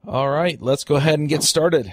All right, let's go ahead and get started.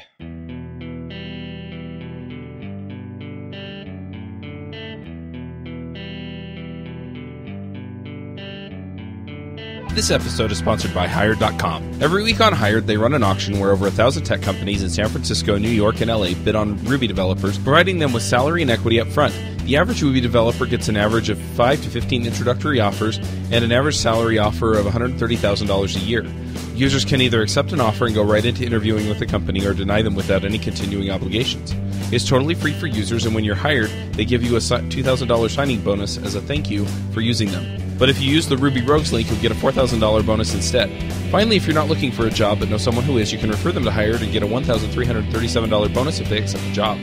This episode is sponsored by Hired.com. Every week on Hired, they run an auction where over 1,000 tech companies in San Francisco, New York, and LA bid on Ruby developers, providing them with salary and equity up front. The average Ruby developer gets an average of 5 to 15 introductory offers and an average salary offer of $130,000 a year. Users can either accept an offer and go right into interviewing with the company or deny them without any continuing obligations. It's totally free for users, and when you're hired, they give you a $2,000 signing bonus as a thank you for using them. But if you use the Ruby Rogues link, you'll get a $4,000 bonus instead. Finally, if you're not looking for a job but know someone who is, you can refer them to Hired and get a $1,337 bonus if they accept the job.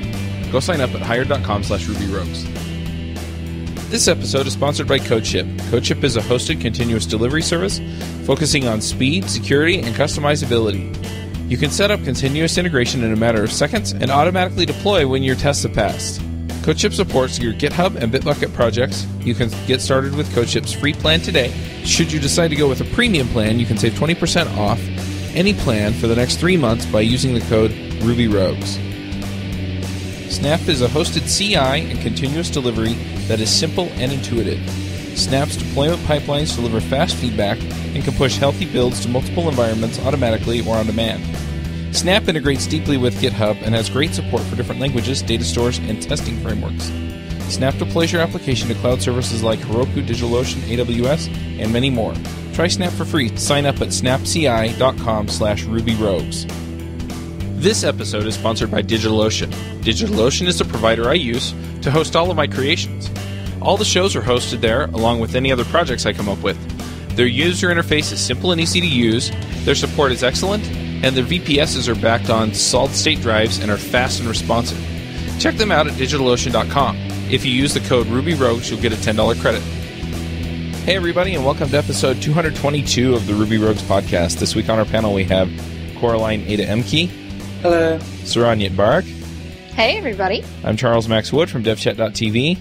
Go sign up at hired.com/RubyRogues. This episode is sponsored by CodeShip. CodeShip is a hosted continuous delivery service focusing on speed, security, and customizability. You can set up continuous integration in a matter of seconds and automatically deploy when your tests have passed. CodeShip supports your GitHub and Bitbucket projects. You can get started with CodeShip's free plan today. Should you decide to go with a premium plan, you can save 20% off any plan for the next 3 months by using the code RubyRogues. Snap is a hosted CI and continuous delivery that is simple and intuitive. Snap's deployment pipelines deliver fast feedback and can push healthy builds to multiple environments automatically or on demand. Snap integrates deeply with GitHub and has great support for different languages, data stores, and testing frameworks. Snap deploys your application to cloud services like Heroku, DigitalOcean, AWS, and many more. Try Snap for free. Sign up at snapci.com/RubyRogues. This episode is sponsored by DigitalOcean. DigitalOcean is the provider I use to host all of my creations. All the shows are hosted there, along with any other projects I come up with. Their user interface is simple and easy to use, their support is excellent, and their VPSs are backed on solid-state drives and are fast and responsive. Check them out at DigitalOcean.com. If you use the code RubyRogues, you'll get a $10 credit. Hey everybody, and welcome to episode 222 of the Ruby Rogues podcast. This week on our panel we have Coraline Ada Emke. Hello. Saranyat Barak. Hey, everybody. I'm Charles Max Wood from DevChat.tv.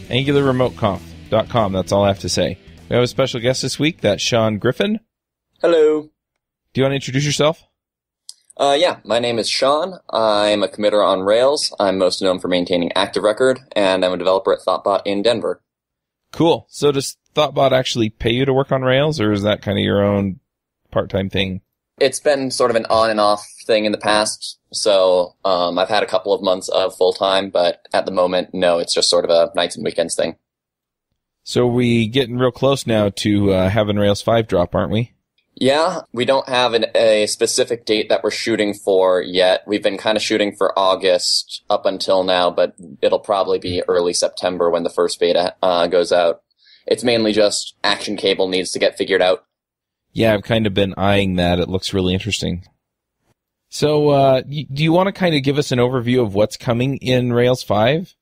AngularRemoteConf.com. That's all I have to say. We have a special guest this week. That's Sean Griffin. Hello. Do you want to introduce yourself? Yeah, my name is Sean. I'm a committer on Rails. I'm most known for maintaining Active Record, and I'm a developer at Thoughtbot in Denver. Cool. So does Thoughtbot actually pay you to work on Rails, or is that kind of your own part-time thing? It's been sort of an on and off thing in the past, so I've had a couple of months of full-time, but at the moment, no, it's just sort of a nights and weekends thing. So we getting real close now to having Rails 5 drop, aren't we? Yeah, we don't have a specific date that we're shooting for yet. We've been kind of shooting for August up until now, but it'll probably be early September when the first beta goes out. It's mainly just action cable needs to get figured out. Yeah, I've kind of been eyeing that. It looks really interesting. So, do you want to kind of give us an overview of what's coming in Rails 5?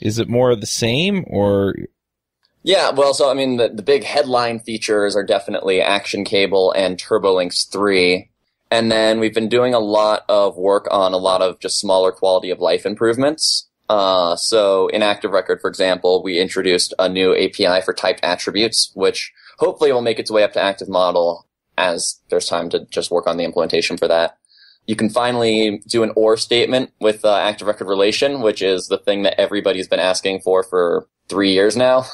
Is it more of the same, or...? Yeah, well, so, I mean, the big headline features are definitely Action Cable and TurboLinks 3. And then we've been doing a lot of work on a lot of just smaller quality of life improvements. So in Active Record, for example, we introduced a new API for typed attributes, which hopefully will make its way up to Active Model as there's time to just work on the implementation for that. You can finally do an OR statement with Active Record Relation, which is the thing that everybody's been asking for 3 years now.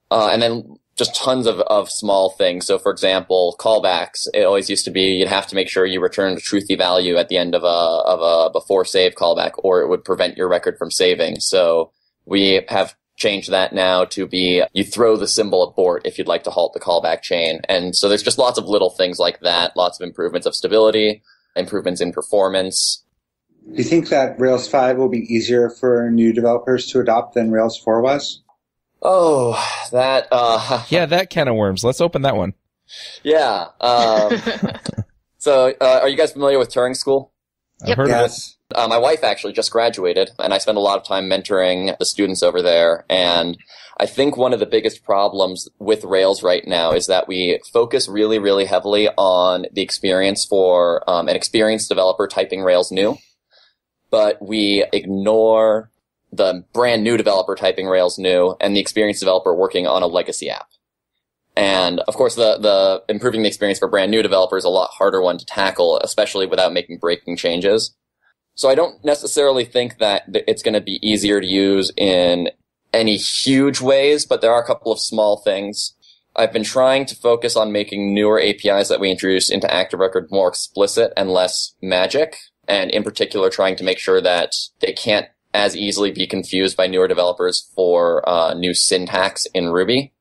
And then just tons of small things. So, for example, callbacks. It always used to be you'd have to make sure you returned a truthy value at the end of a before save callback, or it would prevent your record from saving. So we have changed that now to be you throw the symbol abort if you'd like to halt the callback chain. And so there's just lots of little things like that, lots of improvements of stability, improvements in performance. Do you think that Rails 5 will be easier for new developers to adopt than Rails 4 was? Oh, that... Yeah, that can of worms. Let's open that one. Yeah. So, are you guys familiar with Turing School? I've heard of it. My wife actually just graduated, and I spend a lot of time mentoring the students over there. And I think one of the biggest problems with Rails right now is that we focus really, really heavily on the experience for an experienced developer typing Rails new, but we ignore the brand new developer typing Rails new and the experienced developer working on a legacy app. And of course, the improving the experience for brand new developers is a lot harder one to tackle, especially without making breaking changes. So I don't necessarily think that it's going to be easier to use in any huge ways, but there are a couple of small things. I've been trying to focus on making newer APIs that we introduce into Active Record more explicit and less magic, and in particular trying to make sure that they can't as easily be confused by newer developers for new syntax in Ruby.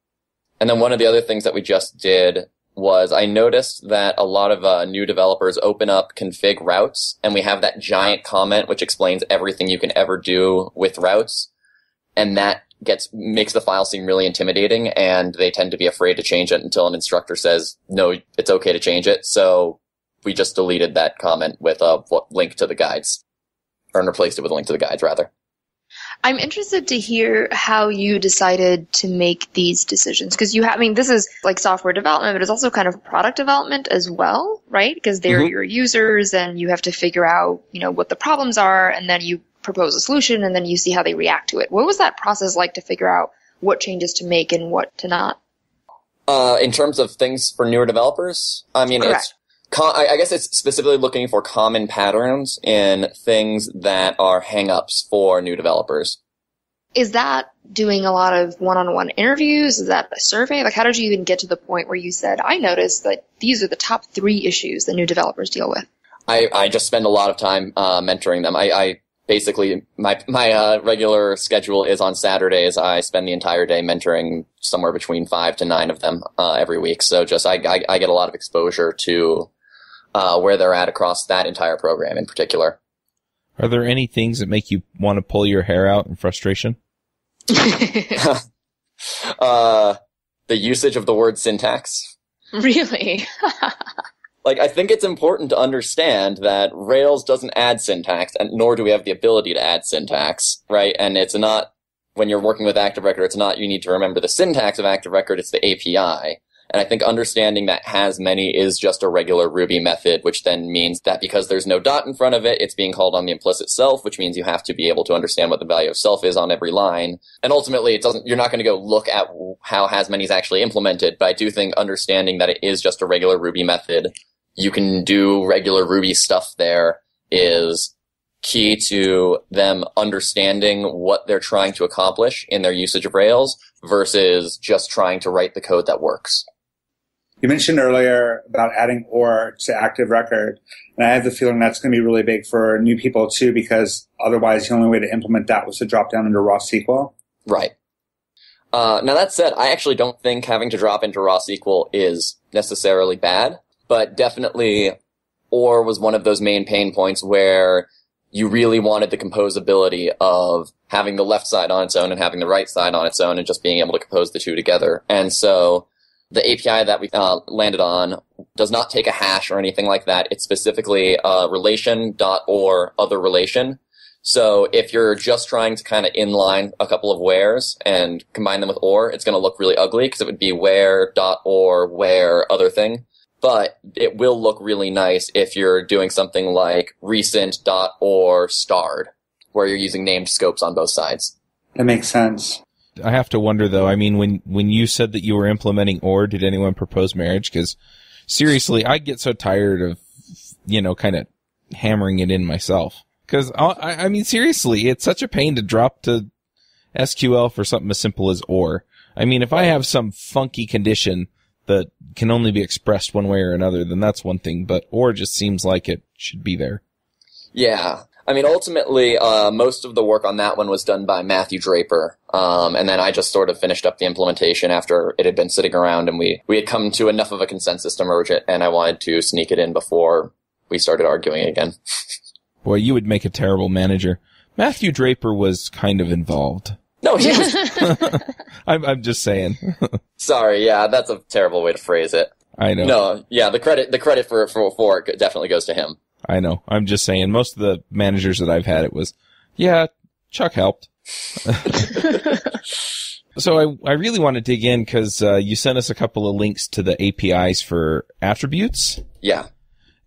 And then one of the other things that we just did was I noticed that a lot of new developers open up config routes, and we have that giant comment which explains everything you can ever do with routes, and that makes the file seem really intimidating, and they tend to be afraid to change it until an instructor says, no, it's okay to change it. So we just deleted that comment with a link to the guides, or replaced it with a link to the guides, rather. I'm interested to hear how you decided to make these decisions, because this is like software development, but it's also kind of product development as well, right? Because they're your users, and you have to figure out, what the problems are, and then you propose a solution, and then you see how they react to it. What was that process like to figure out what changes to make and what to not? In terms of things for newer developers, Correct. I guess it's specifically looking for common patterns in things that are hang-ups for new developers. Is that doing a lot of one-on-one interviews? Is that a survey? Like, how did you even get to the point where you said, I noticed that these are the top 3 issues that new developers deal with? I just spend a lot of time mentoring them. I basically, my regular schedule is on Saturdays. I spend the entire day mentoring somewhere between 5 to 9 of them every week. So I get a lot of exposure to where they're at across that entire program in particular. Are there any things that make you want to pull your hair out in frustration? The usage of the word syntax. Really? I think it's important to understand that Rails doesn't add syntax, and nor do we have the ability to add syntax, right? And it's not, when you're working with Active Record, it's not you need to remember the syntax of Active Record, it's the API. And I think understanding that has many is just a regular Ruby method, which then means that because there's no dot in front of it, it's being called on the implicit self, which means you have to be able to understand what the value of self is on every line. And ultimately, you're not going to go look at how has many is actually implemented, but I do think understanding that it is just a regular Ruby method, you can do regular Ruby stuff there, is key to them understanding what they're trying to accomplish in their usage of Rails versus just trying to write the code that works. You mentioned earlier about adding OR to Active Record, and I have the feeling that's going to be really big for new people too, because otherwise the only way to implement that was to drop down into raw SQL. Right. Now that said, I actually don't think having to drop into raw SQL is necessarily bad, but definitely OR was one of those main pain points where you really wanted the composability of having the left side on its own and having the right side on its own and just being able to compose the two together. And so the API that we landed on does not take a hash or anything like that. It's specifically relation.or other relation. So if you're just trying to kind of inline a couple of wheres and combine them with or, it's going to look really ugly because it would be where.or where other thing. But it will look really nice if you're doing something like recent.or starred, where you're using named scopes on both sides. That makes sense. I have to wonder, though, when you said that you were implementing OR, did anyone propose marriage? Because seriously, I get so tired of, kind of hammering it in myself. Because, seriously, it's such a pain to drop to SQL for something as simple as OR. If I have some funky condition that can only be expressed one way or another, then that's one thing, but OR just seems like it should be there. Yeah. Ultimately, most of the work on that one was done by Matthew Draper, and then I just sort of finished up the implementation after it had been sitting around, and we had come to enough of a consensus to merge it, and I wanted to sneak it in before we started arguing again. Boy, you would make a terrible manager. Matthew Draper was kind of involved. No, he was. I'm just saying. Sorry, yeah, that's a terrible way to phrase it. I know. No, yeah, the credit for it definitely goes to him. I know. I'm just saying, most of the managers that I've had, it was, yeah, Chuck helped. So I really want to dig in because you sent us a couple of links to the APIs for attributes. Yeah.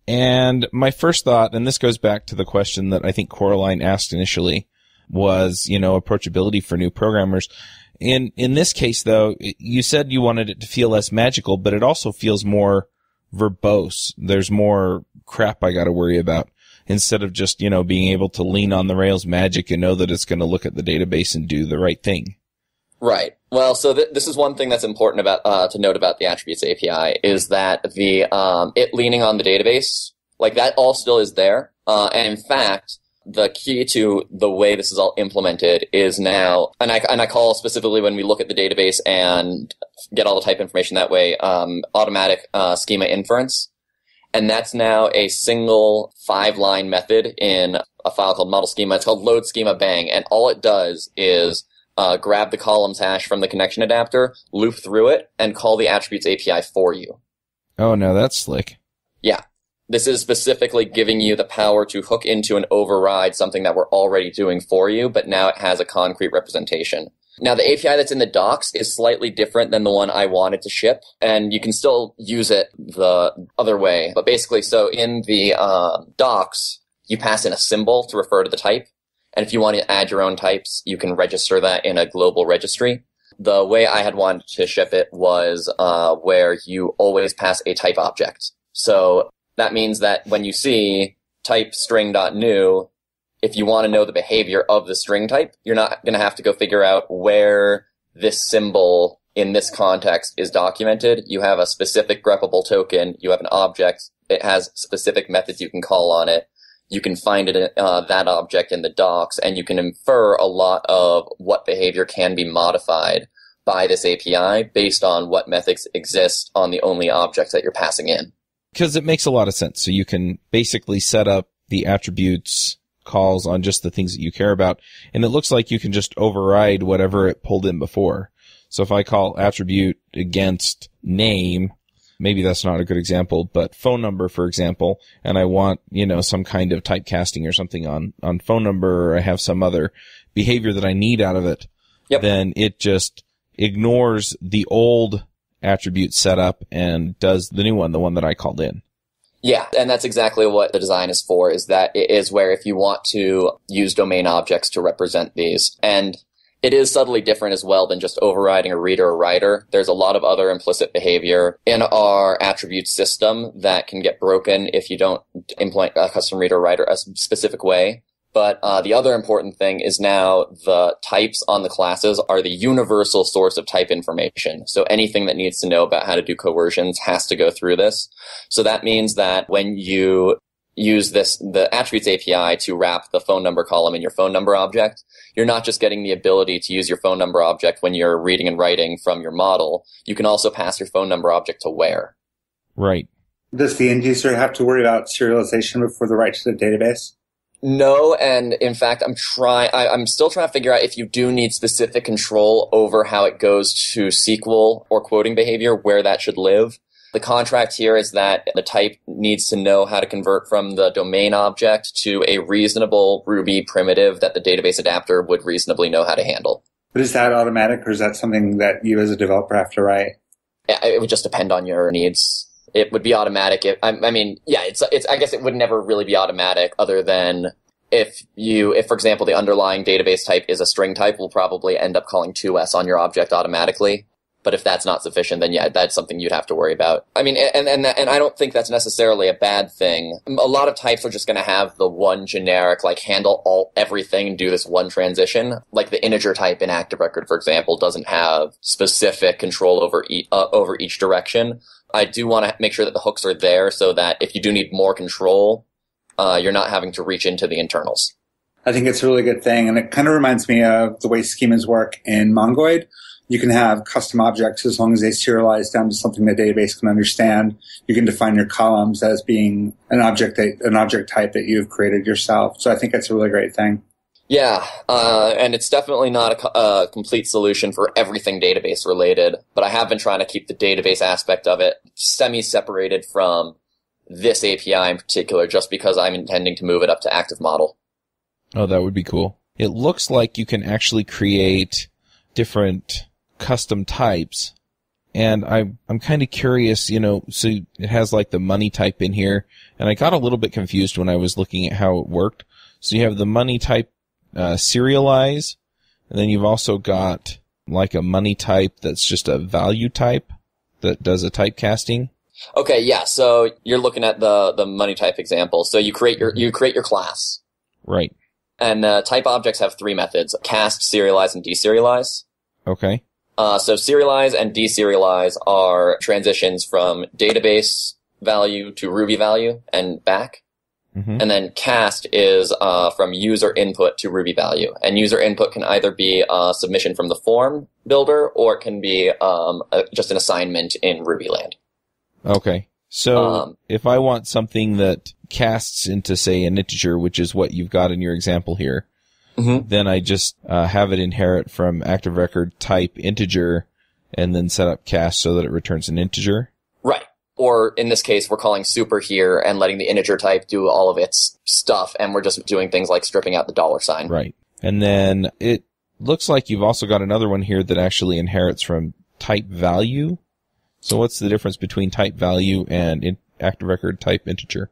And my first thought, and this goes back to the question that I think Coraline asked initially, was, approachability for new programmers. In this case, though, you said you wanted it to feel less magical, but it also feels more verbose. There's more crap I got to worry about instead of just, being able to lean on the Rails magic and know that it's going to look at the database and do the right thing. Right. Well, so this is one thing that's important about to note about the Attributes API is that it leaning on the database, like that all still is there. And in fact, the key to the way this is all implemented is now, and I call specifically when we look at the database and get all the type information that way, automatic schema inference. And that's now a single 5-line method in a file called model schema. It's called load schema bang. And all it does is grab the columns hash from the connection adapter, loop through it, and call the Attributes API for you. Oh, no, that's slick. Yeah. This is specifically giving you the power to hook into and override something that we're already doing for you, but now it has a concrete representation. Now, the API that's in the docs is slightly different than the one I wanted to ship, and you can still use it the other way. But basically, so in the docs, you pass in a symbol to refer to the type. And if you want to add your own types, you can register that in a global registry. The way I had wanted to ship it was where you always pass a type object. So that means that when you see type string.new, if you want to know the behavior of the string type, you're not going to have to go figure out where this symbol in this context is documented. You have a specific greppable token. You have an object. It has specific methods you can call on it. You can find it that object in the docs, and you can infer a lot of what behavior can be modified by this API based on what methods exist on the only objects that you're passing in. Because it makes a lot of sense. So you can basically set up the attributes calls on just the things that you care about, and it looks like you can just override whatever it pulled in before. So if I call attribute against name, maybe that's not a good example, but phone number, for example, and I want, some kind of typecasting or something on phone number, or I have some other behavior that I need out of it, then it just ignores the old attribute setup and does the new one, the one that I called in. Yeah, and that's exactly what the design is for, is that it is where if you want to use domain objects to represent these, and it is subtly different as well than just overriding a reader or writer. There's a lot of other implicit behavior in our attribute system that can get broken if you don't implement a custom reader or writer a specific way. But the other important thing is now the types on the classes are the universal source of type information. So anything that needs to know about how to do coercions has to go through this. So that means that when you use the attributes API to wrap the phone number column in your phone number object, you're not just getting the ability to use your phone number object when you're reading and writing from your model. You can also pass your phone number object to where. Right. Does the end user have to worry about serialization before the write to the database? No, and in fact, I'm still trying to figure out if you do need specific control over how it goes to SQL or quoting behavior, where that should live. The contract here is that the type needs to know how to convert from the domain object to a reasonable Ruby primitive that the database adapter would reasonably know how to handle. But is that automatic, or is that something that you as a developer have to write? It would just depend on your needs. It would be automatic. I guess it would never really be automatic other than if, for example, the underlying database type is a string type, we'll probably end up calling 2s on your object automatically. But if that's not sufficient, then yeah, that's something you'd have to worry about. I mean, and I don't think that's necessarily a bad thing. A lot of types are just going to have the one generic, handle everything and do this one transition. Like the integer type in Active Record, for example, doesn't have specific control over each direction. I do want to make sure that the hooks are there so that if you do need more control, you're not having to reach into the internals. I think it's a really good thing, and it kind of reminds me of the way schemas work in Mongoid. You can have custom objects as long as they serialize down to something the database can understand. You can define your columns as being an object type that you've created yourself. So I think it's a really great thing. Yeah, and it's definitely not a complete solution for everything database related, but I have been trying to keep the database aspect of it semi-separated from this API in particular, just because I'm intending to move it up to active model. Oh, that would be cool. It looks like you can actually create different custom types, and I'm kind of curious, so it has the money type in here, and I got a little bit confused when I was looking at how it worked. So you have the money type serialize, and then you've also got like a money type that's just a value type that does a typecasting? Okay, yeah. So you're looking at the money type example. So you create your class. Right. And type objects have three methods: cast, serialize, and deserialize. Okay. So serialize and deserialize are transitions from database value to Ruby value and back. Mm-hmm. And then cast is from user input to Ruby value. And user input can either be a submission from the form builder, or it can be just an assignment in Ruby land. Okay. So if I want something that casts into, say, an integer, which is what you've got in your example here, mm-hmm. then I just have it inherit from active record type integer and then set up cast so that it returns an integer? Right. Or in this case, we're calling super here and letting the integer type do all of its stuff, and we're just doing things like stripping out the $sign. Right. And then it looks like you've also got another one here that actually inherits from type value. So what's the difference between type value and active record type integer?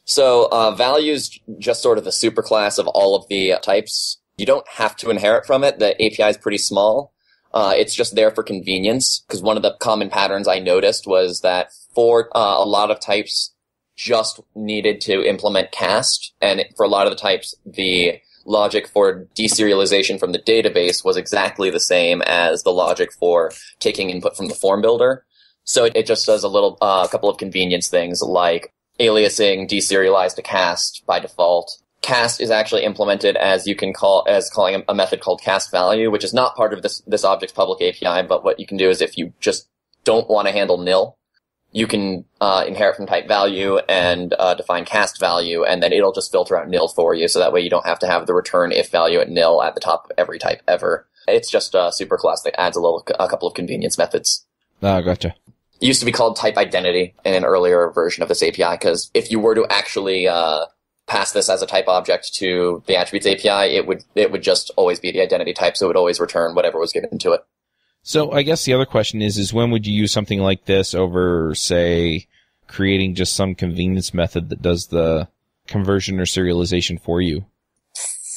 So value is just sort of the superclass of all of the types. You don't have to inherit from it. The API is pretty small. It's just there for convenience, because one of the common patterns I noticed was that for a lot of types just needed to implement cast, and for a lot of the types, the logic for deserialization from the database was exactly the same as the logic for taking input from the form builder. So it just does a couple of convenience things like aliasing deserialize to cast by default. Cast is actually implemented as calling a method called cast value, which is not part of this object's public API, but what you can do is if you just don't want to handle nil, you can inherit from type value and define cast value, and then it'll just filter out nil for you, so that way you don't have to have the return if value at nil at the top of every type ever. It's just a superclass that adds a couple of convenience methods. Ah, gotcha. It used to be called type identity in an earlier version of this API, because if you were to actually pass this as a type object to the attributes API, it would just always be the identity type, so it would always return whatever was given to it. So I guess the other question is when would you use something like this over, say, creating just some convenience method that does the conversion or serialization for you?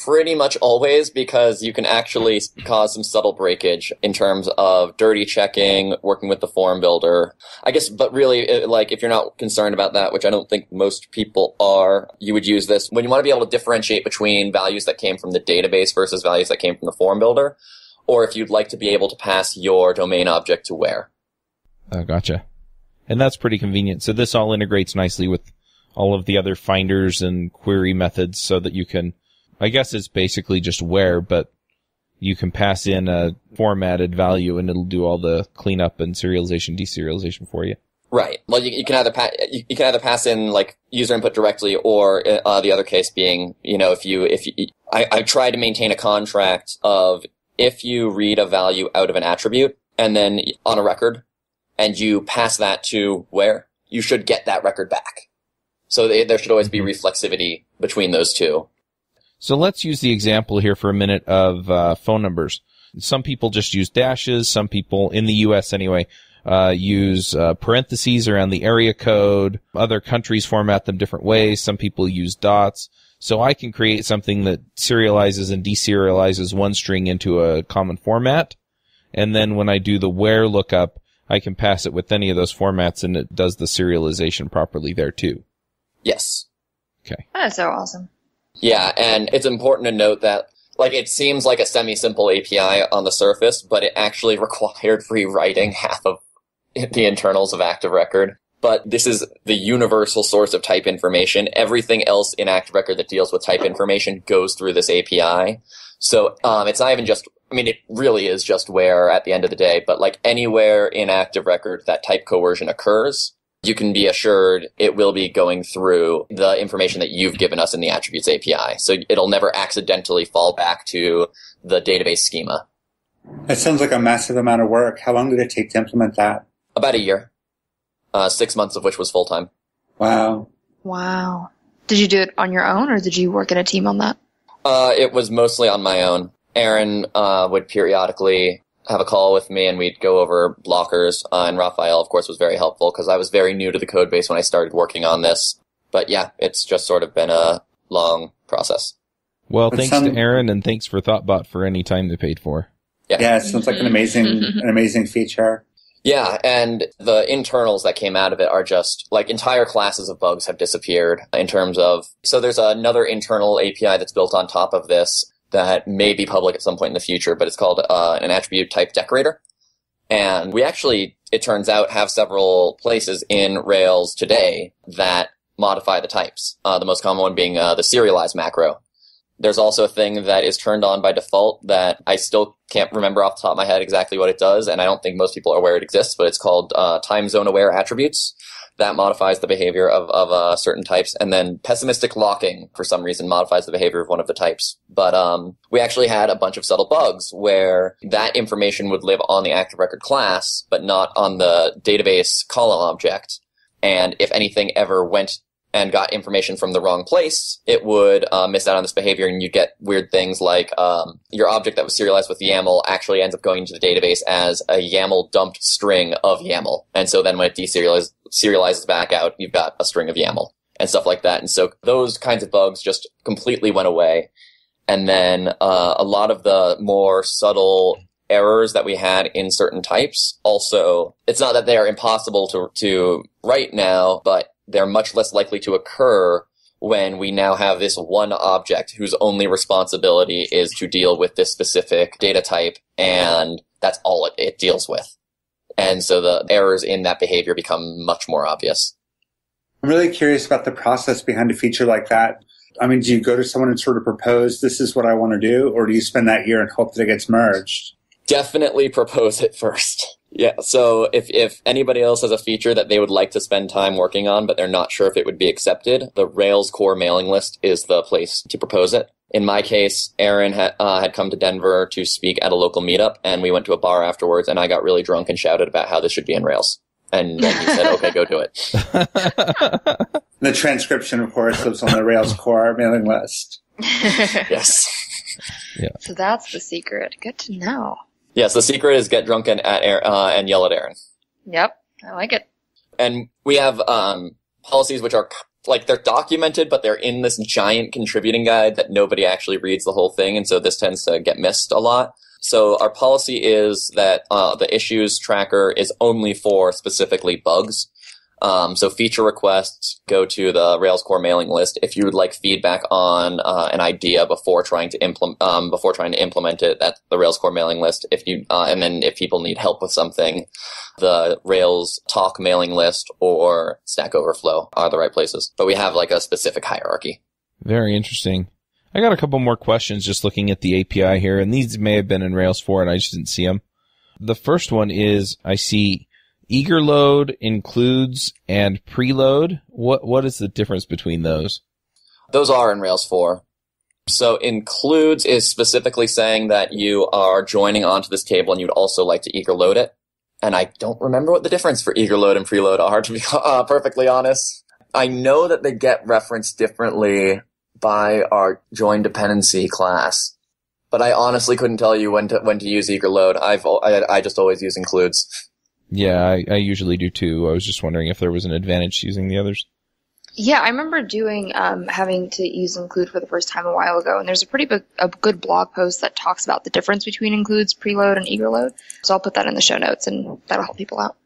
Pretty much always, because you can actually cause some subtle breakage in terms of dirty checking, working with the form builder. I guess, but really, if you're not concerned about that, which I don't think most people are, you would use this when you want to be able to differentiate between values that came from the database versus values that came from the form builder, or if you'd like to be able to pass your domain object to where. Oh, gotcha. And that's pretty convenient. So this all integrates nicely with all of the other finders and query methods so that you can, I guess it's basically just where, but you can pass in a formatted value and it'll do all the cleanup and serialization, deserialization for you. Right. Well, you can either pass in like user input directly, or the other case being, I try to maintain a contract of if you read a value out of an attribute and then on a record and you pass that to where, you should get that record back. So there should always be reflexivity between those two. So let's use the example here for a minute of phone numbers. Some people just use dashes. Some people, in the U.S. anyway, use parentheses around the area code. Other countries format them different ways. Some people use dots. So I can create something that serializes and deserializes one string into a common format. And then when I do the where lookup, I can pass it with any of those formats and it does the serialization properly there too. Yes. Okay. That's so awesome. Yeah, and it's important to note that, it seems like a semi-simple API on the surface, but it actually required rewriting half of the internals of Active Record. But this is the universal source of type information. Everything else in Active Record that deals with type information goes through this API. So it's not even just, it really is just where at the end of the day, but anywhere in Active Record that type coercion occurs, you can be assured it will be going through the information that you've given us in the attributes API. So it'll never accidentally fall back to the database schema. That sounds like a massive amount of work. How long did it take to implement that? About a year. 6 months of which was full-time. Wow. Wow. Did you do it on your own, or did you work in a team on that? It was mostly on my own. Aaron would periodically have a call with me and we'd go over blockers. And Raphael, of course, was very helpful because I was very new to the code base when I started working on this. But yeah, it's just sort of been a long process. Well, thanks to Aaron and thanks for ThoughtBot for any time they paid for. Yeah, it sounds like an amazing feature. Yeah, and the internals that came out of it are just, like, entire classes of bugs have disappeared in terms of, so there's another internal API that's built on top of this that may be public at some point in the future, but it's called an attribute type decorator. And we actually, it turns out, have several places in Rails today that modify the types. The most common one being the serialize macro. There's also a thing that is turned on by default that I still can't remember off the top of my head exactly what it does, and I don't think most people are aware it exists, but it's called time zone aware attributes. That modifies the behavior of certain types, and then pessimistic locking, for some reason, modifies the behavior of one of the types. But we actually had a bunch of subtle bugs where that information would live on the active record class, but not on the database column object. And if anything ever went and got information from the wrong place, it would miss out on this behavior, and you get weird things like your object that was serialized with YAML actually ends up going into the database as a YAML dumped string of YAML. And so then when it serializes back out, you've got a string of YAML and stuff like that. And so those kinds of bugs just completely went away. And then a lot of the more subtle errors that we had in certain types also, it's not that they are impossible to write now, but they're much less likely to occur when we now have this one object whose only responsibility is to deal with this specific data type, and that's all it deals with. And so the errors in that behavior become much more obvious. I'm really curious about the process behind a feature like that. I mean, do you go to someone and sort of propose, this is what I want to do, or do you spend that year and hope that it gets merged? Definitely propose it first. Yeah, so if anybody else has a feature that they would like to spend time working on, but they're not sure if it would be accepted, the Rails core mailing list is the place to propose it. In my case, Aaron had come to Denver to speak at a local meetup, and we went to a bar afterwards, and I got really drunk and shouted about how this should be in Rails. And then he said, okay, go do it. The transcription, of course, lives on the Rails core mailing list. Yes. Yeah. So that's the secret. Good to know. Yes, the secret is get drunk and yell at Aaron. Yep, I like it. And we have policies which are, like, they're documented, but they're in this giant contributing guide that nobody actually reads the whole thing, and so this tends to get missed a lot. So our policy is that the issues tracker is only for specifically bugs. So feature requests go to the Rails core mailing list. If you would like feedback on an idea before trying to implement it, that's the Rails core mailing list. And then if people need help with something, the Rails talk mailing list or Stack Overflow are the right places. But we have like a specific hierarchy. Very interesting. I got a couple more questions just looking at the API here, and these may have been in Rails 4 and I just didn't see them. The first one is, I see eager load, includes, and preload. What is the difference between those? Those are in Rails 4. So includes is specifically saying that you are joining onto this table and you'd also like to eager load it. And I don't remember what the difference for eager load and preload are, to be perfectly honest. I know that they get referenced differently by our join dependency class, but I honestly couldn't tell you when to use eager load. I just always use includes. Yeah, I usually do too. I was just wondering if there was an advantage to using the others. Yeah, I remember doing having to use include for the first time a while ago, and there's a good blog post that talks about the difference between includes, preload, and eager load. So I'll put that in the show notes, and that'll help people out.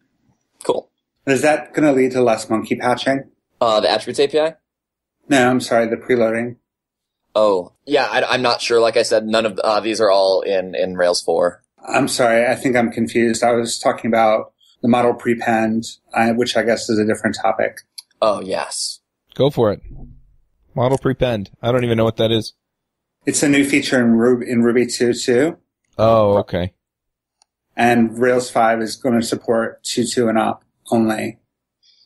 Cool. Is that going to lead to less monkey patching? The attributes API? No, I'm sorry, the preloading. Oh, yeah, I'm not sure. Like I said, none of these are all in Rails 4. I'm sorry, I think I'm confused. I was talking about the model prepend, which I guess is a different topic. Oh, yes. Go for it. Model prepend. I don't even know what that is. It's a new feature in Ruby 2.2. Oh, okay. And Rails 5 is going to support 2.2 and up only.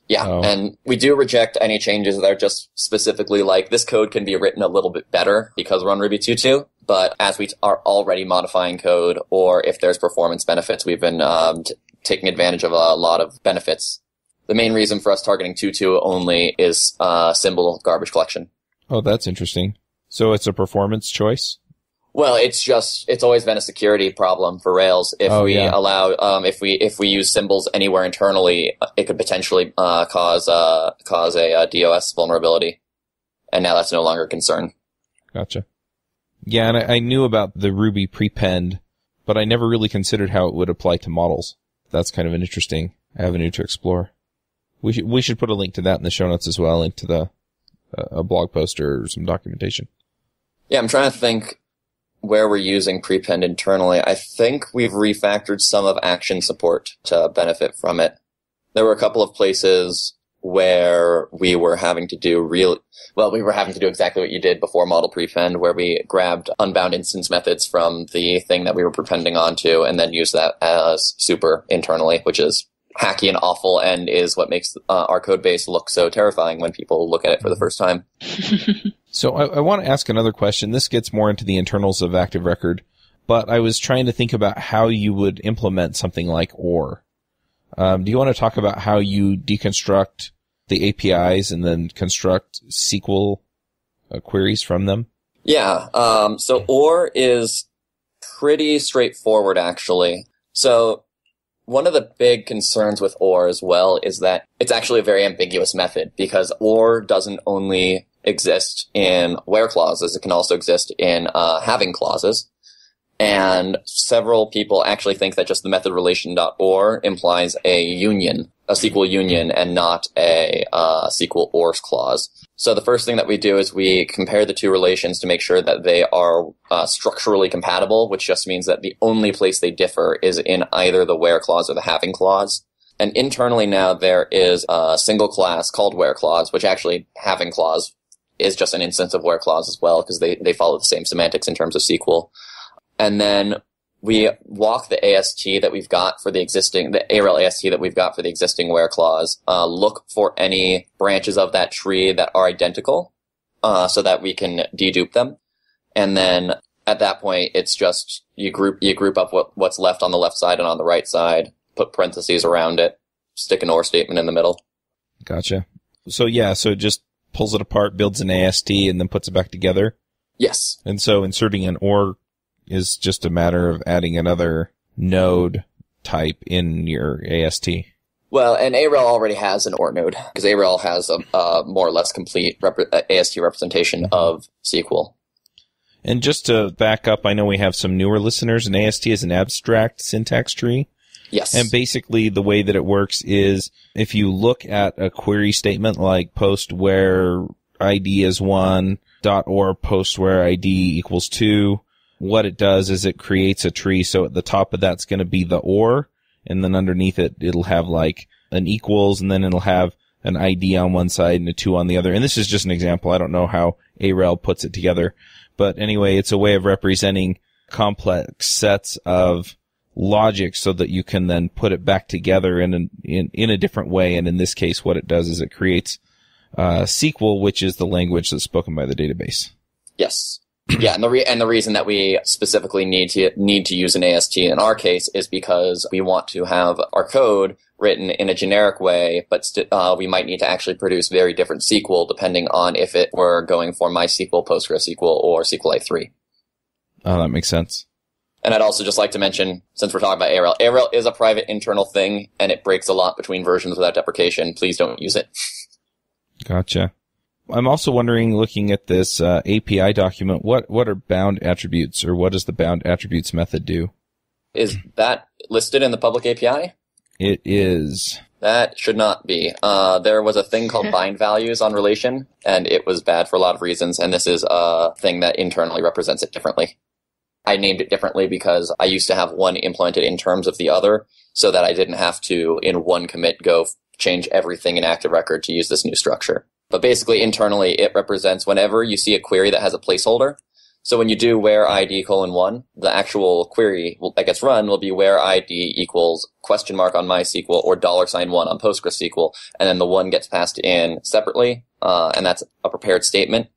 Yeah, And we do reject any changes that are just specifically like, this code can be written a little bit better because we're on Ruby 2.2, but as we are already modifying code, or if there's performance benefits, we've been taking advantage of a lot of benefits. The main reason for us targeting 2.2 only is symbol garbage collection. Oh, that's interesting. So it's a performance choice? Well, it's always been a security problem for Rails. If if we use symbols anywhere internally, it could potentially cause a DOS vulnerability. And now that's no longer a concern. Gotcha. Yeah, and I knew about the Ruby prepend, but I never really considered how it would apply to models. That's kind of an interesting avenue to explore. We should put a link to that in the show notes as well, into the a blog post or some documentation. Yeah, I'm trying to think where we're using prepend internally. I think we've refactored some of action support to benefit from it. There were a couple of places where we were having to do exactly what you did before model prepend, where we grabbed unbound instance methods from the thing that we were prepending onto and then used that as super internally, which is hacky and awful and is what makes our code base look so terrifying when people look at it for the first time. So I want to ask another question. This gets more into the internals of Active Record, but I was trying to think about how you would implement something like OR. Do you want to talk about how you deconstruct the APIs and then construct SQL queries from them? Yeah. So OR is pretty straightforward, actually. So one of the big concerns with OR as well is that it's actually a very ambiguous method, because OR doesn't only exist in where clauses, it can also exist in having clauses. And several people actually think that just the method relation.or implies a union, a SQL union, and not a SQL ORs clause. So the first thing that we do is we compare the two relations to make sure that they are structurally compatible, which just means that the only place they differ is in either the where clause or the having clause. And internally now there is a single class called where clause, which actually having clause is just an instance of where clause as well, because they follow the same semantics in terms of SQL. And then we walk the AST that we've got for the AREL AST that we've got for the existing where clause, look for any branches of that tree that are identical, so that we can dedupe them. And then at that point, it's just you group up what's left on the left side and on the right side, put parentheses around it, stick an OR statement in the middle. Gotcha. So it just pulls it apart, builds an AST, and then puts it back together? Yes. And so inserting an OR is just a matter of adding another node type in your AST. Well, and AREL already has an OR node, because AREL has a more or less complete AST representation of SQL. And just to back up, I know we have some newer listeners, and AST is an abstract syntax tree. Yes. And basically the way that it works is if you look at a query statement like post where ID is 1, .or post where ID equals 2, what it does is it creates a tree. So at the top of that's going to be the OR, and then underneath it, it'll have like an equals, and then it'll have an ID on one side and a 2 on the other. And this is just an example. I don't know how AREL puts it together. But anyway, it's a way of representing complex sets of logic so that you can then put it back together in a different way. And in this case, what it does is it creates SQL, which is the language that's spoken by the database. Yes. Yeah, and the reason that we specifically need to use an AST in our case is because we want to have our code written in a generic way, but we might need to actually produce very different SQL depending on if it were going for MySQL, PostgreSQL, or SQLite3. Oh, that makes sense. And I'd also just like to mention, since we're talking about AREL, AREL is a private internal thing, and it breaks a lot between versions without deprecation. Please don't use it. Gotcha. I'm also wondering, looking at this API document, what are bound attributes, or what does the bound attributes method do? Is that listed in the public API? It is. That should not be. There was a thing called bind values on relation, and it was bad for a lot of reasons, and this is a thing that internally represents it differently. I named it differently because I used to have one implemented in terms of the other, so that I didn't have to, in one commit, go change everything in Active Record to use this new structure. But basically, internally, it represents whenever you see a query that has a placeholder. So when you do where ID :1, the actual query that gets run will be where ID equals question mark on MySQL or $1 on PostgreSQL, and then the 1 gets passed in separately, and that's a prepared statement.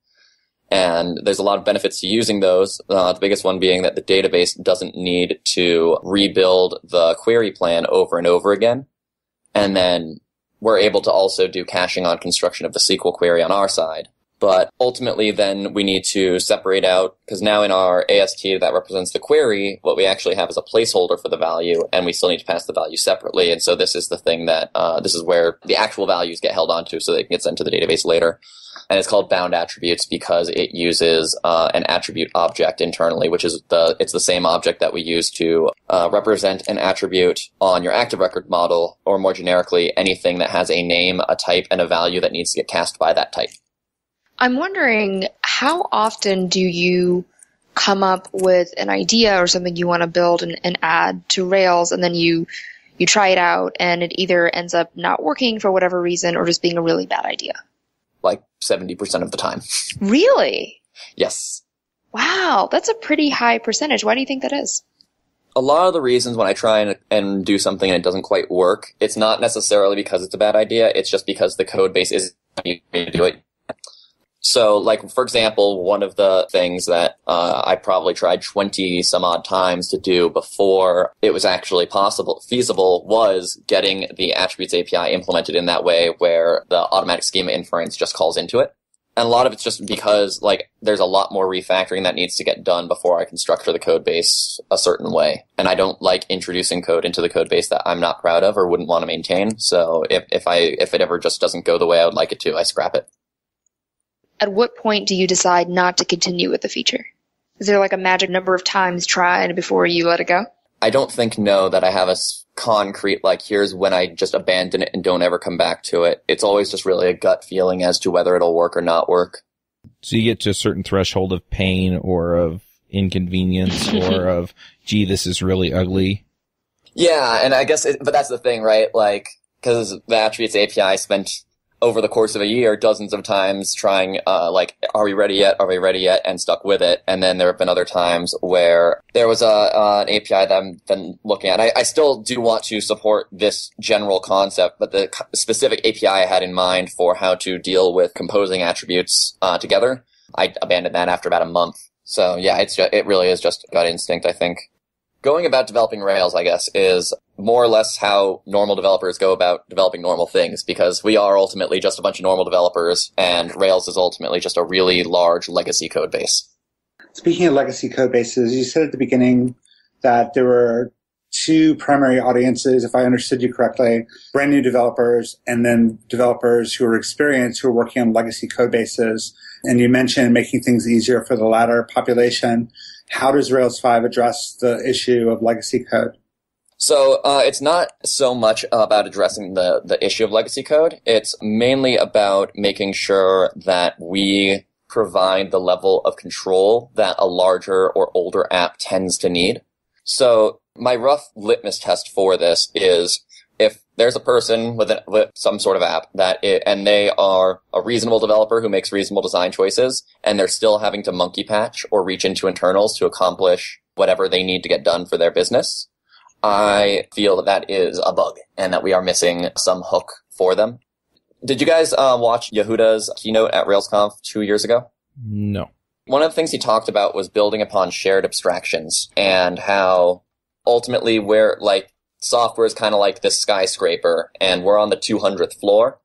And there's a lot of benefits to using those, the biggest one being that the database doesn't need to rebuild the query plan over and over again. And then we're able to also do caching on construction of the SQL query on our side. But ultimately, then we need to separate out, because now in our AST that represents the query, what we actually have is a placeholder for the value, and we still need to pass the value separately. And so this is the thing that, this is where the actual values get held onto so they can get sent to the database later. And it's called bound attributes because it uses an attribute object internally, which is it's the same object that we use to represent an attribute on your active record model, or more generically, anything that has a name, a type, and a value that needs to get cast by that type. I'm wondering, how often do you come up with an idea or something you want to build and add to Rails, and then you try it out and it either ends up not working for whatever reason or just being a really bad idea? Like 70% of the time. Really? Yes. Wow, that's a pretty high percentage. Why do you think that is? A lot of the reasons when I try and do something and it doesn't quite work, it's not necessarily because it's a bad idea, it's just because the code base isn't going to do it. So, like, for example, one of the things that I probably tried 20 some odd times to do before it was actually feasible was getting the attributes API implemented in that way where the automatic schema inference just calls into it. And a lot of it's just because, like, there's a lot more refactoring that needs to get done before I can structure the code base a certain way. And I don't like introducing code into the code base that I'm not proud of or wouldn't want to maintain. So if it ever just doesn't go the way I would like it to, I scrap it. At what point do you decide not to continue with the feature? Is there like a magic number of times tried before you let it go? I don't think that I have a concrete, like, here's when I just abandon it and don't ever come back to it. It's always just really a gut feeling as to whether it'll work or not work. So you get to a certain threshold of pain or of inconvenience or of, gee, this is really ugly. Yeah, and I guess, but that's the thing, right? Like, because the attributes API spent over the course of a year, dozens of times trying, like, are we ready yet? Are we ready yet? And stuck with it. And then there have been other times where there was an API that I've been looking at. I still do want to support this general concept, but the specific API I had in mind for how to deal with composing attributes together, I abandoned that after about a month. So yeah, it really is just gut instinct, I think. Going about developing Rails, I guess, is more or less how normal developers go about developing normal things, because we are ultimately just a bunch of normal developers, and Rails is ultimately just a really large legacy code base. Speaking of legacy code bases, you said at the beginning that there were two primary audiences, if I understood you correctly, brand new developers and then developers who are experienced who are working on legacy code bases. And you mentioned making things easier for the latter population. How does Rails 5 address the issue of legacy code? So it's not so much about addressing the issue of legacy code. It's mainly about making sure that we provide the level of control that a larger or older app tends to need. So my rough litmus test for this is if there's a person with some sort of app and they are a reasonable developer who makes reasonable design choices, and they're still having to monkey patch or reach into internals to accomplish whatever they need to get done for their business, I feel that is a bug and that we are missing some hook for them. Did you guys watch Yehuda's keynote at RailsConf 2 years ago? No. One of the things he talked about was building upon shared abstractions and how ultimately we're like, software is kind of like this skyscraper and we're on the 200th floor.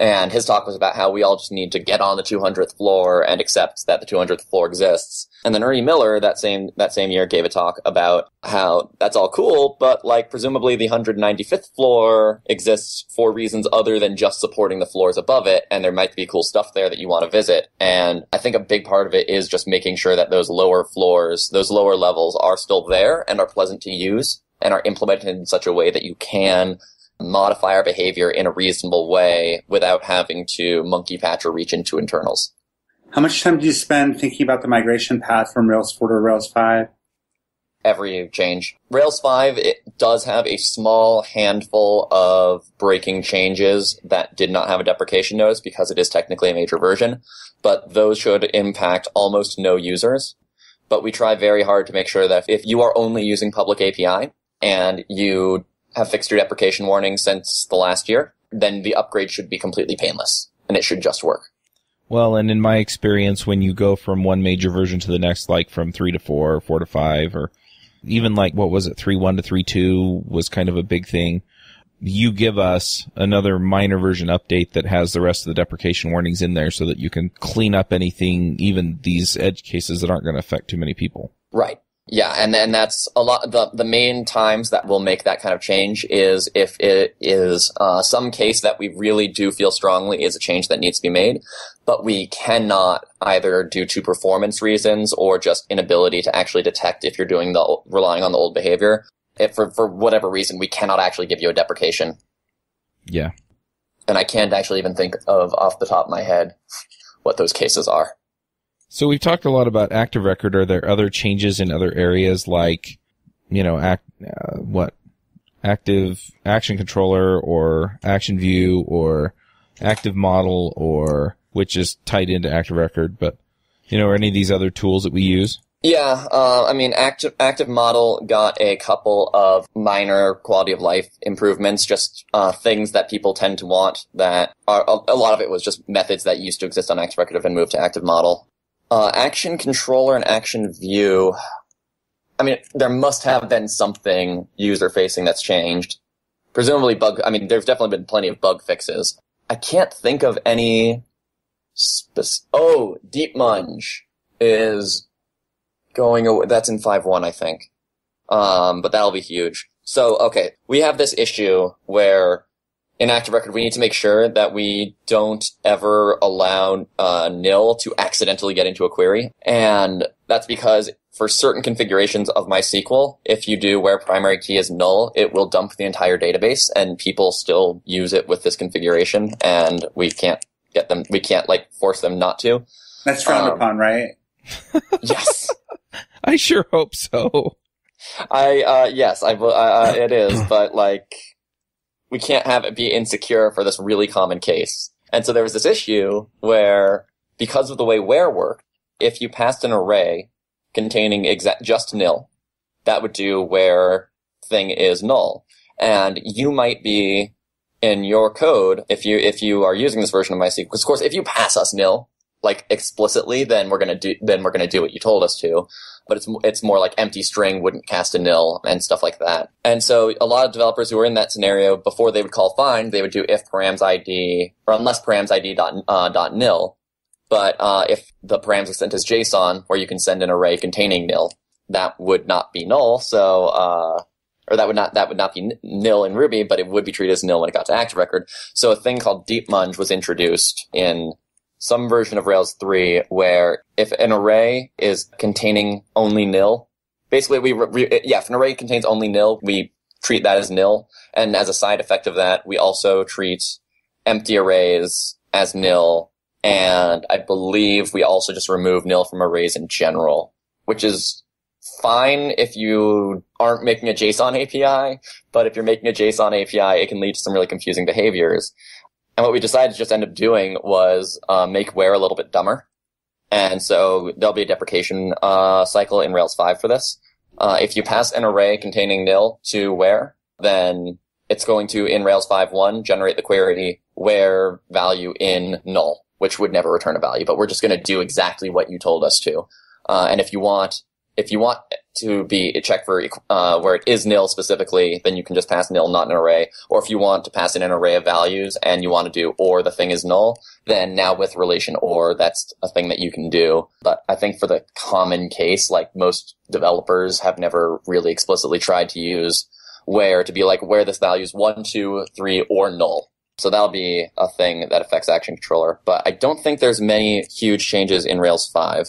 And his talk was about how we all just need to get on the 200th floor and accept that the 200th floor exists. And then Ernie Miller that same year gave a talk about how that's all cool, but like presumably the 195th floor exists for reasons other than just supporting the floors above it, and there might be cool stuff there that you want to visit. And I think a big part of it is just making sure that those lower floors, those lower levels are still there and are pleasant to use and are implemented in such a way that you can modify our behavior in a reasonable way without having to monkey patch or reach into internals. How much time do you spend thinking about the migration path from Rails 4 to Rails 5? Every change. Rails 5, it does have a small handful of breaking changes that did not have a deprecation notice because it is technically a major version, but those should impact almost no users. But we try very hard to make sure that if you are only using public API and you have fixed your deprecation warning since the last year, then the upgrade should be completely painless, and it should just work. Well, and in my experience, when you go from one major version to the next, like from 3 to 4, or 4 to 5, or even like, 3.1 to 3.2 was kind of a big thing. you give us another minor version update that has the rest of the deprecation warnings in there so that you can clean up anything, even these edge cases that aren't going to affect too many people. Right. Yeah, and then that's a lot. The main times that we'll make that kind of change is if it is some case that we really do feel strongly is a change that needs to be made, but we cannot either due to performance reasons or just inability to actually detect if you're doing relying on the old behavior. If for whatever reason we cannot actually give you a deprecation. Yeah. And I can't actually even think of off the top of my head what those cases are. So we've talked a lot about active record. Are there other changes in other areas like, active action controller or action view or active model, or which is tied into active record, but, are any of these other tools that we use? Yeah, active model got a couple of minor quality of life improvements, just things that people tend to want that are, a lot of it was just methods that used to exist on active record have been moved to active model. Action controller and action view, there must have been something user-facing that's changed. Presumably there's definitely been plenty of bug fixes. I can't think of any Deep Munge is going away. That's in 5.1, I think. But that'll be huge. So, okay, we have this issue where in active record, we need to make sure that we don't ever allow nil to accidentally get into a query. And that's because for certain configurations of MySQL, if you do where primary key is null, it will dump the entire database, and people still use it with this configuration, and we can't force them not to. That's frowned upon, right? Yes. I sure hope so. Yes, it is, but we can't have it be insecure for this really common case. And so there was this issue where, because of the way where worked, if you passed an array containing just nil, that would do where thing is null. And you might be in your code, if you are using this version of MySQL, because of course if you pass us nil, explicitly, then we're gonna do what you told us to. But it's more like empty string wouldn't cast a nil and stuff like that. And so a lot of developers who were in that scenario, before they would call find, they would do if params ID, or unless params ID dot nil. But if the params are sent as JSON, where you can send an array containing nil, that would not be null. So or that would not be nil in Ruby, but it would be treated as nil when it got to active record. So a thing called Deep Munge was introduced in some version of Rails 3, where if an array is containing only nil, basically if an array contains only nil, we treat that as nil. And as a side effect of that, we also treat empty arrays as nil. And I believe we also just remove nil from arrays in general, which is fine if you aren't making a JSON API. But if you're making a JSON API, it can lead to some really confusing behaviors. And what we decided to just end up doing was make where a little bit dumber. And so there'll be a deprecation cycle in Rails 5 for this. If you pass an array containing nil to where, then it's going to, in Rails 5.1, generate the query where value in null, which would never return a value. But we're just going to do exactly what you told us to. And if you want to be checked for where it is nil specifically, then you can just pass nil, not an array. Or if you want to pass in an array of values and you want to do or the thing is null, then now with relation or, that's a thing that you can do. But I think for the common case, most developers have never really explicitly tried to use where to be where this value is 1, 2, 3, or null. So that'll be a thing that affects Action Controller. But I don't think there's many huge changes in Rails 5.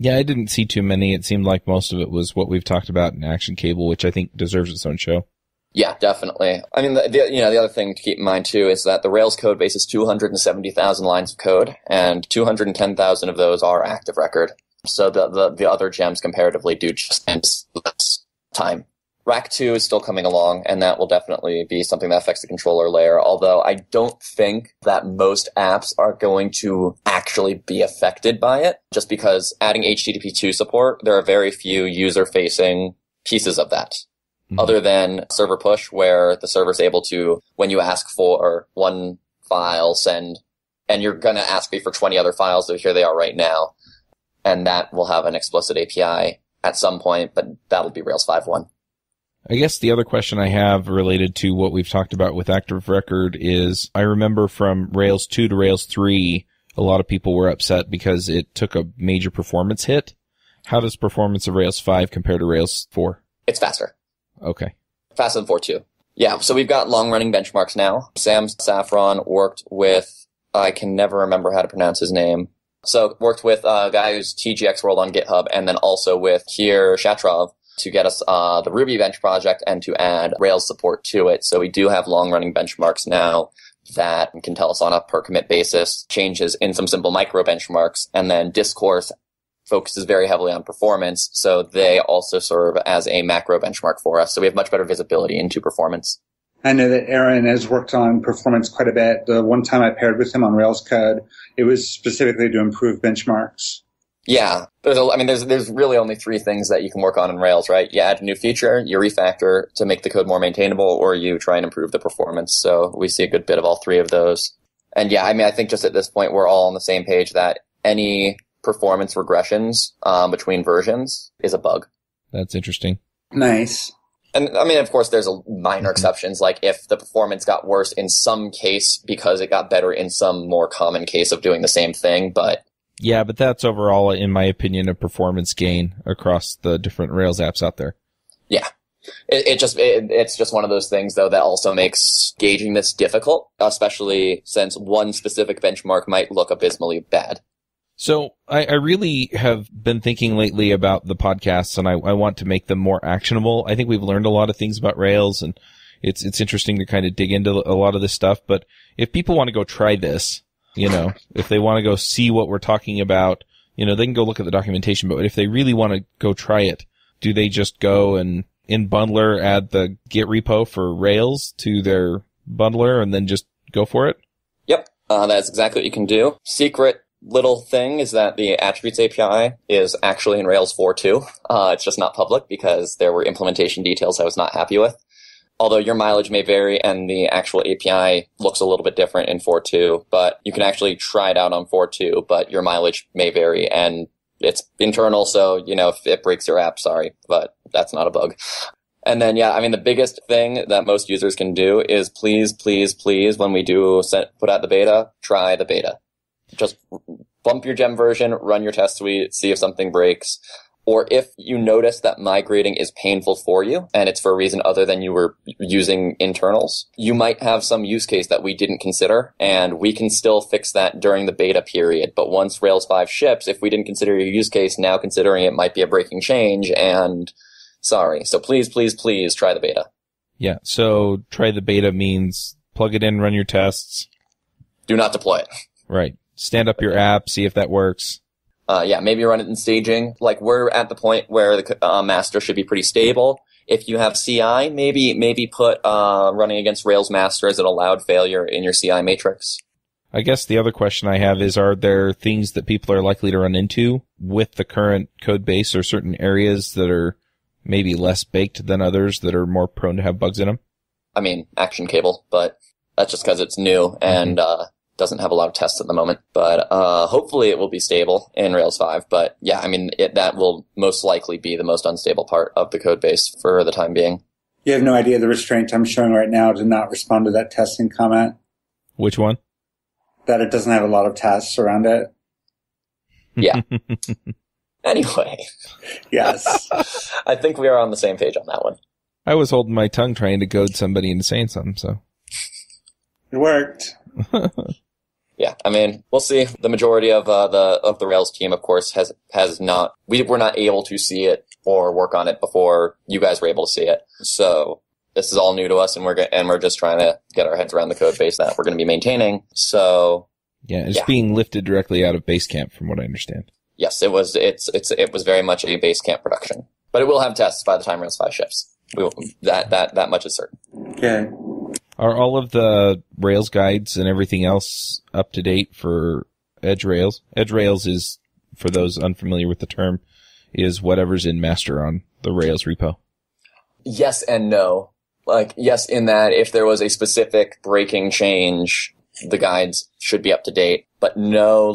Yeah, I didn't see too many. It seemed like most of it was what we've talked about in Action Cable, which I think deserves its own show. Yeah, definitely. The other thing to keep in mind too is that the Rails code base is 270,000 lines of code, and 210,000 of those are active record. So the other gems comparatively do just spend less time. Rack 2 is still coming along, and that will definitely be something that affects the controller layer, although I don't think that most apps are going to actually be affected by it, just because adding HTTP2 support, there are very few user-facing pieces of that. Mm-hmm. Other than server push, where the server's able to, when you ask for one file, send, and you're going to ask me for 20 other files, so here they are right now. And that will have an explicit API at some point, but that'll be Rails 5.1. I guess the other question I have related to what we've talked about with Active Record is I remember from Rails 2 to Rails 3, a lot of people were upset because it took a major performance hit. How does performance of Rails 5 compare to Rails 4? It's faster. Okay. Faster than 4.2. Yeah, so we've got long-running benchmarks now. Sam Saffron worked with, I can never remember how to pronounce his name. So worked with a guy who's TGX World on GitHub, and then also with Kier Shatrov to get us the Ruby bench project and to add Rails support to it. So we do have long-running benchmarks now that can tell us on a per commit basis changes in some simple micro benchmarks. And then Discourse focuses very heavily on performance, so they also serve as a macro benchmark for us. So we have much better visibility into performance. I know that Aaron has worked on performance quite a bit. The one time I paired with him on Rails code, it was specifically to improve benchmarks. Yeah, there's really only three things that you can work on in Rails, right? You add a new feature, you refactor to make the code more maintainable, or you try and improve the performance. So we see a good bit of all three of those. And yeah, I think just at this point, we're all on the same page that any performance regressions between versions is a bug. That's interesting. Nice. And of course, there's minor exceptions, like if the performance got worse in some case because it got better in some more common case of doing the same thing, but yeah, but that's overall, in my opinion, a performance gain across the different Rails apps out there. Yeah. It's just one of those things, though, that also makes gauging this difficult, especially since one specific benchmark might look abysmally bad. So I really have been thinking lately about the podcasts, and I want to make them more actionable. I think we've learned a lot of things about Rails, and it's interesting to kind of dig into a lot of this stuff. But if people want to go try this, if they want to go see what we're talking about, they can go look at the documentation. But if they really want to go try it, do they just go and in Bundler add the Git repo for Rails to their Bundler and then just go for it? Yep, that's exactly what you can do. Secret little thing is that the attributes API is actually in Rails 4.2. It's just not public because there were implementation details I was not happy with. Although your mileage may vary and the actual API looks a little bit different in 4.2, but you can actually try it out on 4.2, but your mileage may vary and it's internal. So, if it breaks your app, sorry, but that's not a bug. And then, the biggest thing that most users can do is please, when we do put out the beta, try the beta. Just bump your gem version, run your test suite, see if something breaks. Or if you notice that migrating is painful for you, and it's for a reason other than you were using internals, you might have some use case that we didn't consider, and we can still fix that during the beta period. But once Rails 5 ships, if we didn't consider your use case, now considering it might be a breaking change, and sorry. So please try the beta. Yeah, so try the beta means plug it in, run your tests. Do not deploy it. Right. Stand up your app, see if that works. Maybe run it in staging. Like, we're at the point where the master should be pretty stable. If you have CI, maybe put running against Rails master as an allowed failure in your CI matrix. I guess the other question I have is, are there things that people are likely to run into with the current code base, or certain areas that are maybe less baked than others that are more prone to have bugs in them? Action cable, but that's just because it's new and doesn't have a lot of tests at the moment, but hopefully it will be stable in Rails 5. But yeah, that will most likely be the most unstable part of the code base for the time being. You have no idea the restraint I'm showing right now to not respond to that testing comment? Which one? That it doesn't have a lot of tasks around it. Yeah. Anyway. Yes. I think we are on the same page on that one. I was holding my tongue trying to goad somebody into saying something, so. It worked. Yeah, we'll see. The majority of the Rails team, of course, has not. We were not able to see it or work on it before you guys were able to see it. So this is all new to us, and we're just trying to get our heads around the code base that we're going to be maintaining. So it's being lifted directly out of Basecamp, from what I understand. Yes, it was. It was very much a Basecamp production, but it will have tests by the time Rails 5 ships. That much is certain. Okay. Are all of the Rails guides and everything else up to date for Edge Rails? Edge Rails is, for those unfamiliar with the term, is whatever's in master on the Rails repo. Yes and no. Yes, in that if there was a specific breaking change, the guides should be up to date. But no,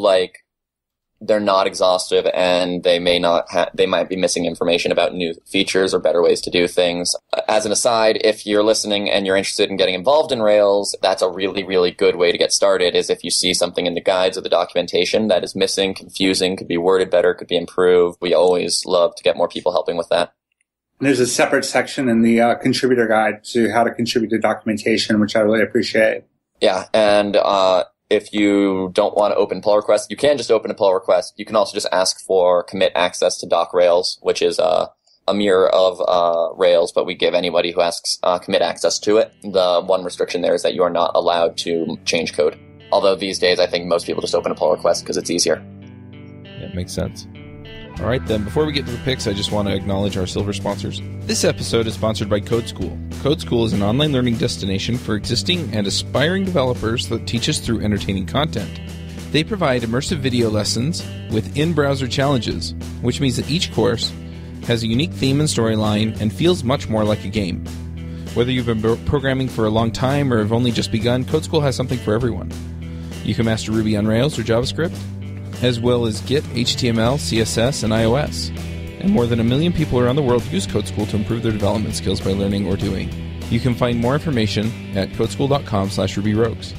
they're not exhaustive, and they might be missing information about new features or better ways to do things. As an aside, if you're listening and you're interested in getting involved in Rails, that's a really, really good way to get started, is if you see something in the guides or the documentation that is missing, confusing, could be worded better, could be improved. We always love to get more people helping with that. There's a separate section in the contributor guide to how to contribute to documentation, which I really appreciate. Yeah, and if you don't want to open pull requests, you can just open a pull request. You can also just ask for commit access to doc Rails, which is a mirror of Rails, but we give anybody who asks commit access to it. The one restriction there is that you are not allowed to change code. Although these days, I think most people just open a pull request because it's easier. Yeah, it makes sense. All right, then, before we get to the picks, I just want to acknowledge our silver sponsors. This episode is sponsored by Code School. Code School is an online learning destination for existing and aspiring developers that teaches through entertaining content. They provide immersive video lessons with in-browser challenges, which means that each course has a unique theme and storyline and feels much more like a game. Whether you've been programming for a long time or have only just begun, Code School has something for everyone. You can master Ruby on Rails or JavaScript, as well as Git, HTML, CSS, and iOS. And more than 1 million people around the world use Code School to improve their development skills by learning or doing. You can find more information at codeschool.com/rubyrogues.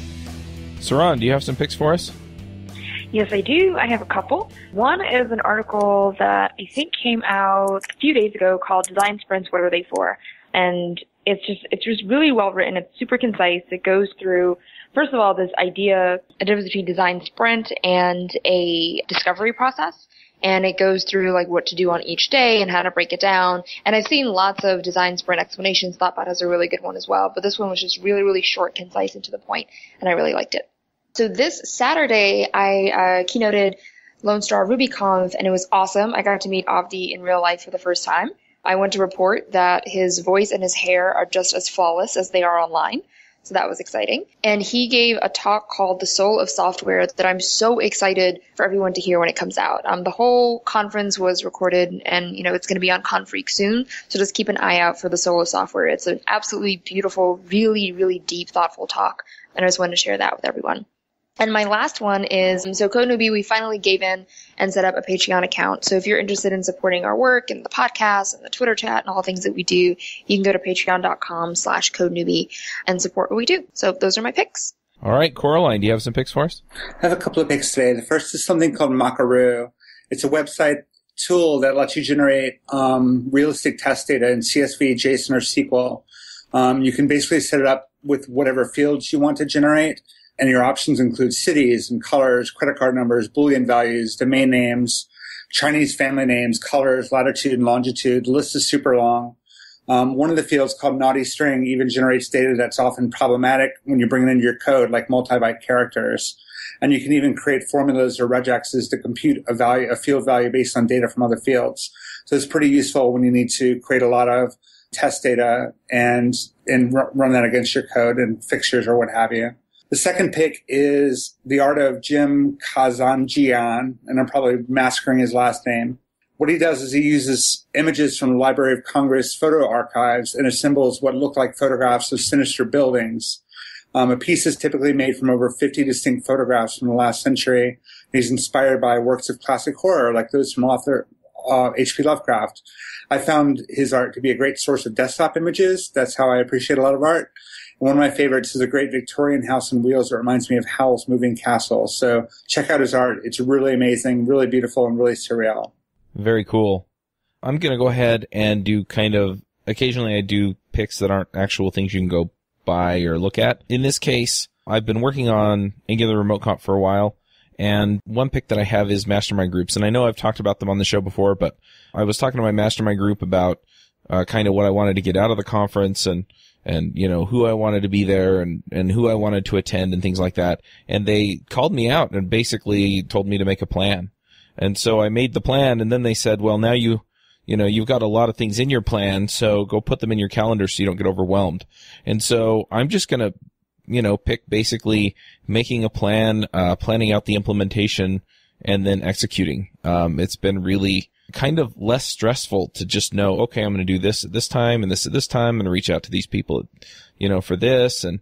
Saran, do you have some picks for us? Yes, I do. I have a couple. One is an article that I think came out a few days ago called Design Sprints, What Are They For? And it's just really well written. It's super concise. It goes through, first of all, this idea, a difference between design sprint and a discovery process. And it goes through like what to do on each day and how to break it down. And I've seen lots of design sprint explanations. Thoughtbot has a really good one as well. But this one was just really, really short, concise, and to the point. And I really liked it. So this Saturday, I keynoted Lone Star RubyConf, and it was awesome. I got to meet Avdi in real life for the first time. I went to report that his voice and his hair are just as flawless as they are online. So that was exciting. And he gave a talk called The Soul of Software that I'm so excited for everyone to hear when it comes out. The whole conference was recorded, and it's going to be on Confreak soon. So just keep an eye out for The Soul of Software. It's an absolutely beautiful, really, really deep, thoughtful talk. And I just wanted to share that with everyone. And my last one is, so Code Newbie, we finally gave in and set up a Patreon account. So if you're interested in supporting our work and the podcast and the Twitter chat and all the things that we do, you can go to patreon.com/CodeNewbie and support what we do. So those are my picks. All right, Coraline, do you have some picks for us? I have a couple of picks today. The first is something called Macaru. It's a website tool that lets you generate realistic test data in CSV, JSON, or SQL. You can basically set it up with whatever fields you want to generate. And your options include cities and colors, credit card numbers, Boolean values, domain names, Chinese family names, colors, latitude and longitude. The list is super long. One of the fields called naughty string even generates data that's often problematic when you bring it into your code, like multi-byte characters. And you can even create formulas or regexes to compute a field value based on data from other fields. So it's pretty useful when you need to create a lot of test data and run that against your code and fixtures or what have you. The second pick is the art of Jim Kazanjian, and I'm probably massacring his last name. What he does is he uses images from the Library of Congress photo archives and assembles what look like photographs of sinister buildings. A piece is typically made from over 50 distinct photographs from the last century. He's inspired by works of classic horror like those from author H.P. Lovecraft. I found his art to be a great source of desktop images. That's how I appreciate a lot of art. One of my favorites is a great Victorian house on wheels that reminds me of Howl's Moving Castle. So check out his art. It's really amazing, really beautiful, and really surreal. Very cool. I'm going to go ahead and do occasionally I do picks that aren't actual things you can go buy or look at. In this case, I've been working on Angular Remote Comp for a while, and one pick that I have is mastermind groups. And I know I've talked about them on the show before, but I was talking to my mastermind group about kind of what I wanted to get out of the conference and who I wanted to be there and who I wanted to attend and things like that. And they called me out and basically told me to make a plan. And so I made the plan, and then they said, well, now you've got a lot of things in your plan, so go put them in your calendar so you don't get overwhelmed. And so I'm just going to, pick basically making a plan, planning out the implementation, and then executing. It's been really kind of less stressful to just know, okay, I'm going to do this at this time and this at this time. I'm going to reach out to these people, for this and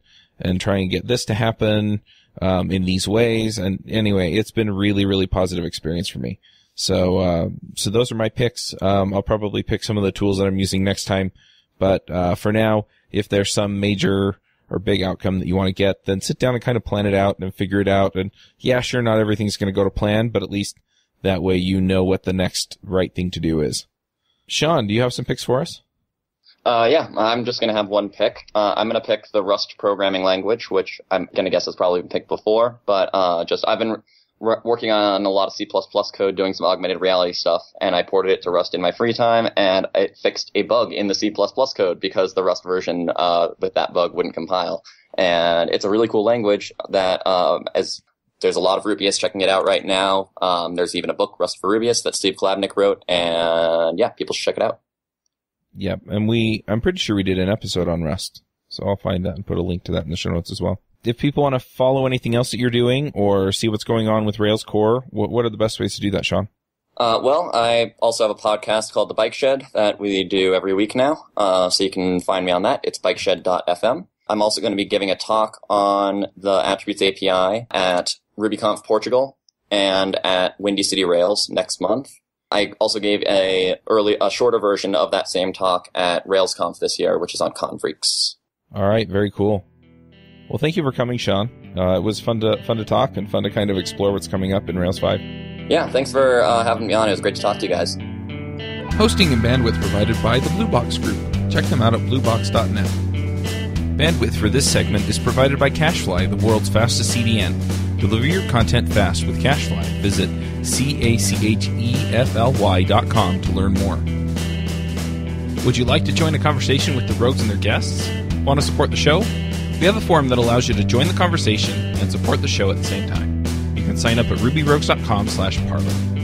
try and get this to happen. in these ways. And anyway, it's been a really, really positive experience for me. So those are my picks. I'll probably pick some of the tools that I'm using next time. But for now, if there's some major or big outcome that you want to get, then sit down and kind of plan it out and figure it out. And yeah, sure, not everything's going to go to plan, but at least that way you know what the next right thing to do is. Sean, do you have some picks for us? Yeah, I'm just going to have one pick. I'm going to pick the Rust programming language, which I'm going to guess has probably been picked before, but I've been working on a lot of C++ code, doing some augmented reality stuff, and I ported it to Rust in my free time, and it fixed a bug in the C++ code because the Rust version with that bug wouldn't compile. And it's a really cool language that, as there's a lot of Rubyists checking it out right now. There's even a book, Rust for Rubyists, that Steve Klabnik wrote, and yeah, people should check it out. Yep, and I'm pretty sure we did an episode on Rust, so I'll find that and put a link to that in the show notes as well. If people want to follow anything else that you're doing or see what's going on with Rails Core, what are the best ways to do that, Sean? Well, I also have a podcast called The Bike Shed that we do every week now, so you can find me on that. It's bikeshed.fm. I'm also going to be giving a talk on the Attributes API at RubyConf Portugal and at Windy City Rails next month. I also gave a shorter version of that same talk at RailsConf this year, which is on Confreaks. All right, very cool. Well, thank you for coming, Sean. It was fun to talk and fun to kind of explore what's coming up in Rails 5. Yeah, thanks for having me on. It was great to talk to you guys. Hosting and bandwidth provided by the Blue Box Group. Check them out at bluebox.net. Bandwidth for this segment is provided by CacheFly, the world's fastest CDN. Deliver your content fast with CacheFly. Visit CacheFly.com to learn more. Would you like to join a conversation with the rogues and their guests? Want to support the show? We have a forum that allows you to join the conversation and support the show at the same time. You can sign up at rubyrogues.com/parlor.